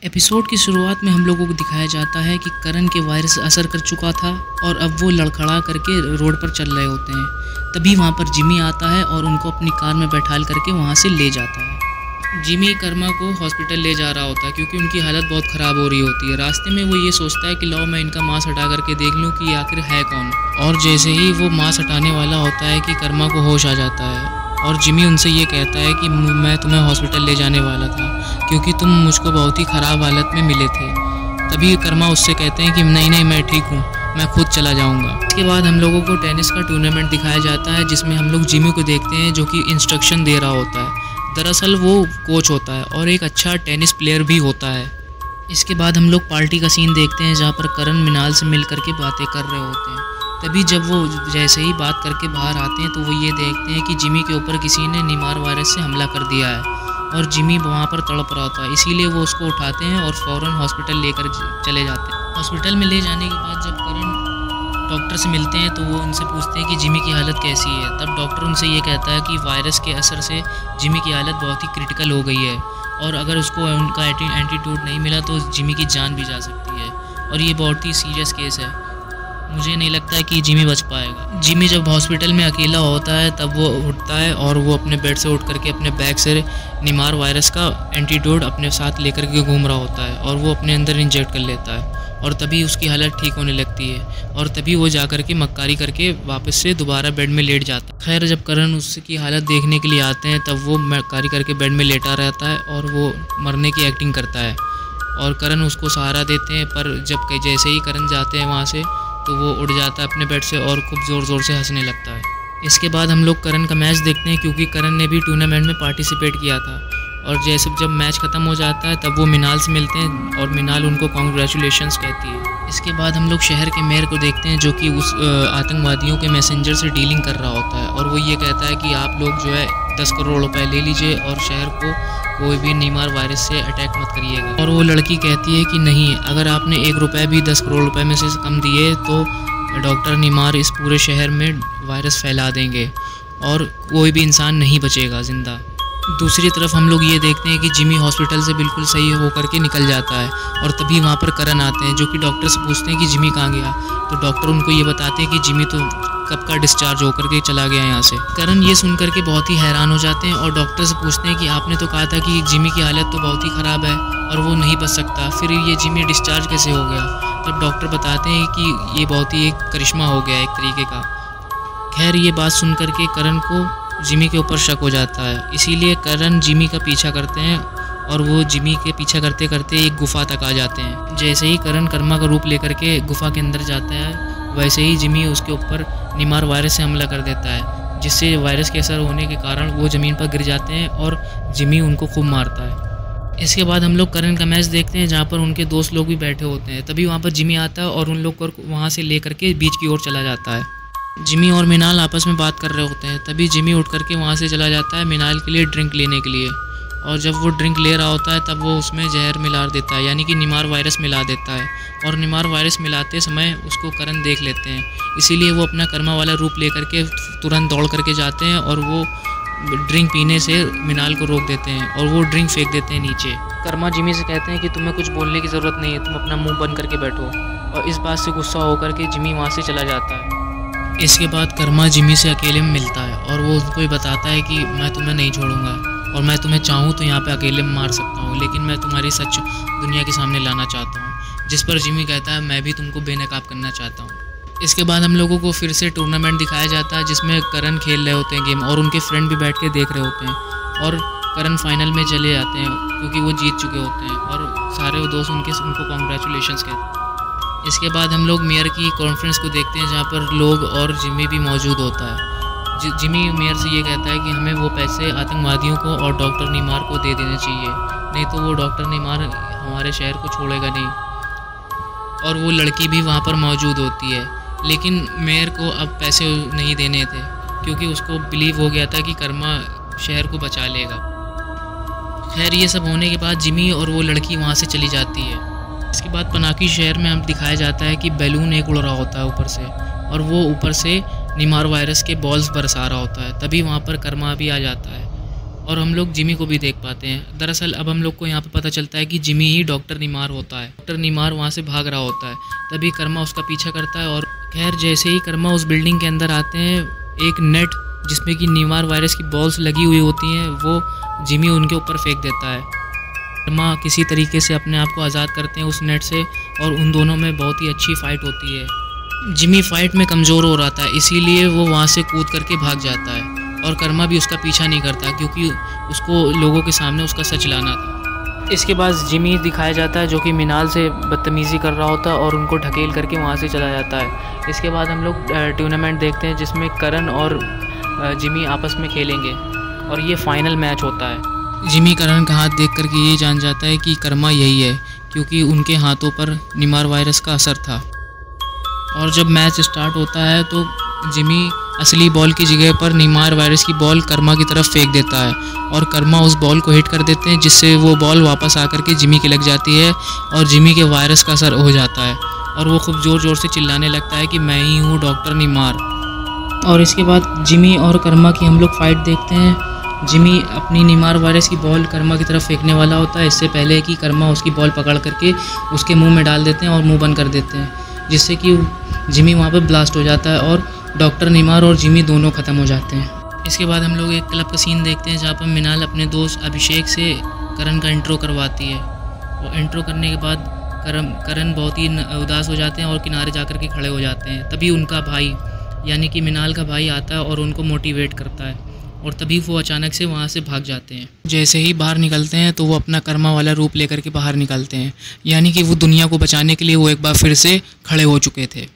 Episode की शुरुआत में हम लोगों को दिखाया जाता है कि करण के वायरस असर कर चुका था और अब वो लड़खड़ा करके रोड पर चल रहे होते हैं। तभी वहाँ पर जिमी आता है और उनको अपनी कार में बैठाल करके वहाँ से ले जाता है। जिमी कर्मा को हॉस्पिटल ले जा रहा होता है क्योंकि उनकी हालत बहुत ख़राब हो रही होती है। रास्ते में वो ये सोचता है कि लाओ मैं इनका मांस हटा करके देख लूँ कि आखिर है कौन। और जैसे ही वो मांस हटाने वाला होता है कि कर्मा को होश आ जाता है और जिमी उनसे ये कहता है कि मैं तुम्हें हॉस्पिटल ले जाने वाला था क्योंकि तुम मुझको बहुत ही ख़राब हालत में मिले थे। तभी कर्मा उससे कहते हैं कि नहीं मैं ठीक हूँ, मैं खुद चला जाऊँगा। इसके बाद हम लोगों को टेनिस का टूर्नामेंट दिखाया जाता है जिसमें हम लोग जिमी को देखते हैं जो कि इंस्ट्रक्शन दे रहा होता है। दरअसल वो कोच होता है और एक अच्छा टेनिस प्लेयर भी होता है। इसके बाद हम लोग पार्टी का सीन देखते हैं जहाँ पर करण मिनाल से मिल करके बातें कर रहे होते हैं। तभी जब वो जैसे ही बात करके बाहर आते हैं तो वो ये देखते हैं कि जिमी के ऊपर किसी ने निमार वायरस से हमला कर दिया है और जिमी वहाँ पर तड़प रहा होता है। इसीलिए वो उसको उठाते हैं और फ़ौरन हॉस्पिटल लेकर चले जाते हैं। हॉस्पिटल में ले जाने के बाद जब करण डॉक्टर से मिलते हैं तो वो उनसे पूछते हैं कि जिमी की हालत कैसी है। तब डॉक्टर उनसे ये कहता है कि वायरस के असर से जिमी की हालत बहुत ही क्रिटिकल हो गई है और अगर उसको उनका एंटीडोट नहीं मिला तो जिमी की जान भी जा सकती है और ये बहुत ही सीरियस केस है। मुझे नहीं लगता है कि जिमी बच पाएगा। जिमी जब हॉस्पिटल में अकेला होता है तब वो उठता है और वो अपने बेड से उठ करके अपने बैग से निमार वायरस का एंटीडोट अपने साथ लेकर के घूम रहा होता है और वो अपने अंदर इंजेक्ट कर लेता है और तभी उसकी हालत ठीक होने लगती है और तभी वो जा करके मक्कारी करके वापस से दोबारा बेड में लेट जाता है। खैर जब करण उसकी हालत देखने के लिए आते हैं तब वो मक्कारी करके बेड में लेटा रहता है और वो मरने की एक्टिंग करता है और करण उसको सहारा देते हैं। पर जब जैसे ही करण जाते हैं वहाँ से तो वो उड़ जाता है अपने बेड से और खूब ज़ोर ज़ोर से हंसने लगता है। इसके बाद हम लोग करण का मैच देखते हैं क्योंकि करण ने भी टूर्नामेंट में पार्टिसिपेट किया था और जैसे जब मैच ख़त्म हो जाता है तब वो मिनाल से मिलते हैं और मिनाल उनको कॉन्ग्रेचुलेशंस कहती है। इसके बाद हम लोग शहर के मेयर को देखते हैं जो कि उस आतंकवादियों के मैसेंजर से डीलिंग कर रहा होता है और वो ये कहता है कि आप लोग जो है 10 करोड़ रुपए ले लीजिए और शहर को कोई भी निमार वायरस से अटैक मत करिएगा। और वो लड़की कहती है कि नहीं, अगर आपने 1 रुपये भी 10 करोड़ रुपए में से कम दिए तो डॉक्टर निमार इस पूरे शहर में वायरस फैला देंगे और कोई भी इंसान नहीं बचेगा ज़िंदा। दूसरी तरफ हम लोग ये देखते हैं कि जिमी हॉस्पिटल से बिल्कुल सही होकर के निकल जाता है और तभी वहाँ पर करण आते हैं जो कि डॉक्टर से पूछते हैं कि जिमी कहाँ गया। तो डॉक्टर उनको ये बताते हैं कि जिमी तो कब का डिस्चार्ज होकर के चला गया यहाँ से। करण ये सुन करके बहुत ही हैरान हो जाते हैं और डॉक्टर से पूछते हैं कि आपने तो कहा था कि जिमी की हालत तो बहुत ही ख़राब है और वो नहीं बच सकता, फिर ये जिमी डिस्चार्ज कैसे हो गया। तब डॉक्टर बताते हैं कि ये बहुत ही एक करिश्मा हो गया एक तरीके का। खैर ये बात सुन करके करण को जिमी के ऊपर शक हो जाता है, इसीलिए करण जिमी का पीछा करते हैं और वो जिमी के पीछा करते करते एक गुफा तक आ जाते हैं। जैसे ही करण कर्मा का रूप लेकर के गुफा के अंदर जाता है वैसे ही जिमी उसके ऊपर निमार वायरस से हमला कर देता है जिससे वायरस के असर होने के कारण वो ज़मीन पर गिर जाते हैं और जिमी उनको खूब मारता है। इसके बाद हम लोग करण का मैच देखते हैं जहाँ पर उनके दोस्त लोग भी बैठे होते हैं। तभी वहाँ पर जिमी आता है और उन लोग को वहाँ से ले करके बीच की ओर चला जाता है। जिमी और मिनाल आपस में बात कर रहे होते हैं। तभी जिमी उठ करके वहाँ से चला जाता है मिनाल के लिए ड्रिंक लेने के लिए और जब वो ड्रिंक ले रहा होता है तब वो उसमें जहर मिला देता है, यानी कि निमार वायरस मिला देता है और निमार वायरस मिलाते समय उसको करण देख लेते हैं। इसीलिए वो अपना कर्मा वाला रूप लेकर के तुरंत दौड़ करके जाते हैं और वो ड्रिंक पीने से मिनाल को रोक देते हैं और वो ड्रिंक फेंक देते हैं नीचे। कर्मा जिमी से कहते हैं कि तुम्हें कुछ बोलने की ज़रूरत नहीं है, तुम अपना मुँह बंद करके बैठो और इस बात से गुस्सा होकर के जिमी वहाँ से चला जाता है। इसके बाद कर्मा जिमी से अकेले में मिलता है और वो उनको ही बताता है कि मैं तुम्हें नहीं छोड़ूंगा और मैं तुम्हें चाहूँ तो यहाँ पे अकेले में मार सकता हूँ, लेकिन मैं तुम्हारी सच दुनिया के सामने लाना चाहता हूँ। जिस पर जिमी कहता है मैं भी तुमको बेनकाब करना चाहता हूँ। इसके बाद हम लोगों को फिर से टूर्नामेंट दिखाया जाता है जिसमें करण खेल रहे होते हैं गेम और उनके फ्रेंड भी बैठ के देख रहे होते हैं और करण फाइनल में चले जाते हैं क्योंकि वो जीत चुके होते हैं और सारे दोस्त उनको कॉन्ग्रेचुलेशंस कहते हैं। इसके बाद हम लोग मेयर की कॉन्फ्रेंस को देखते हैं जहाँ पर लोग और जिमी भी मौजूद होता है। जिमी मेयर से ये कहता है कि हमें वो पैसे आतंकवादियों को और डॉक्टर निमार को दे देने चाहिए, नहीं तो वो डॉक्टर निमार हमारे शहर को छोड़ेगा नहीं। और वो लड़की भी वहाँ पर मौजूद होती है, लेकिन मेयर को अब पैसे नहीं देने थे क्योंकि उसको बिलीव हो गया था कि कर्मा शहर को बचा लेगा। खैर ये सब होने के बाद जिमी और वो लड़की वहाँ से चली जाती है। इसके बाद पनाकी शहर में हम दिखाया जाता है कि बैलून एक उड़ रहा होता है ऊपर से और वो ऊपर से निमार वायरस के बॉल्स बरसा रहा होता है। तभी वहाँ पर कर्मा भी आ जाता है और हम लोग जिमी को भी देख पाते हैं। दरअसल अब हम लोग को यहाँ पे पता चलता है कि जिमी ही डॉक्टर नीमार होता है। डॉक्टर नीमार वहाँ से भाग रहा होता है, तभी कर्मा उसका पीछा करता है। और खैर जैसे ही कर्मा उस बिल्डिंग के अंदर आते हैं, एक नेट जिसमें कि नीमार वायरस की बॉल्स लगी हुई होती हैं वो जिमी उनके ऊपर फेंक देता है। कर्मा किसी तरीके से अपने आप को आज़ाद करते हैं उस नेट से और उन दोनों में बहुत ही अच्छी फ़ाइट होती है। जिमी फ़ाइट में कमज़ोर हो रहा था, इसीलिए वो वहाँ से कूद करके भाग जाता है और कर्मा भी उसका पीछा नहीं करता क्योंकि उसको लोगों के सामने उसका सच लाना था। इसके बाद जिमी दिखाया जाता है जो कि मिनाल से बदतमीज़ी कर रहा होता है और उनको ढकेल करके वहाँ से चला जाता है। इसके बाद हम लोग टूर्नामेंट देखते हैं जिसमें करण और जिमी आपस में खेलेंगे और ये फाइनल मैच होता है। जिमी करण का हाथ देख करके ये जान जाता है कि कर्मा यही है क्योंकि उनके हाथों पर नीमार वायरस का असर था। और जब मैच स्टार्ट होता है तो जिमी असली बॉल की जगह पर नीमार वायरस की बॉल कर्मा की तरफ फेंक देता है और कर्मा उस बॉल को हिट कर देते हैं जिससे वो बॉल वापस आकर के जिमी के लग जाती है और जिमी के वायरस का असर हो जाता है और वो खूब ज़ोर ज़ोर से चिल्लाने लगता है कि मैं ही हूँ डॉक्टर नीमार। और इसके बाद जिमी और कर्मा की हम लोग फाइट देखते हैं। जिमी अपनी नीमार वायरस की बॉल कर्मा की तरफ फेंकने वाला होता है इससे पहले कि कर्मा उसकी बॉल पकड़ करके उसके मुंह में डाल देते हैं और मुंह बंद कर देते हैं, जिससे कि जिमी वहाँ पर ब्लास्ट हो जाता है और डॉक्टर नीमार और जिमी दोनों ख़त्म हो जाते हैं। इसके बाद हम लोग एक क्लब का सीन देखते हैं जहाँ पर मिनाल अपने दोस्त अभिषेक से करण का इंट्रो करवाती है और इंट्रो करने के बाद करण बहुत ही उदास हो जाते हैं और किनारे जाकर के खड़े हो जाते हैं। तभी उनका भाई यानी कि मिनाल का भाई आता है और उनको मोटिवेट करता है और तभी वो अचानक से वहाँ से भाग जाते हैं। जैसे ही बाहर निकलते हैं तो वो अपना कर्मा वाला रूप लेकर के बाहर निकलते हैं, यानी कि वो दुनिया को बचाने के लिए वो एक बार फिर से खड़े हो चुके थे।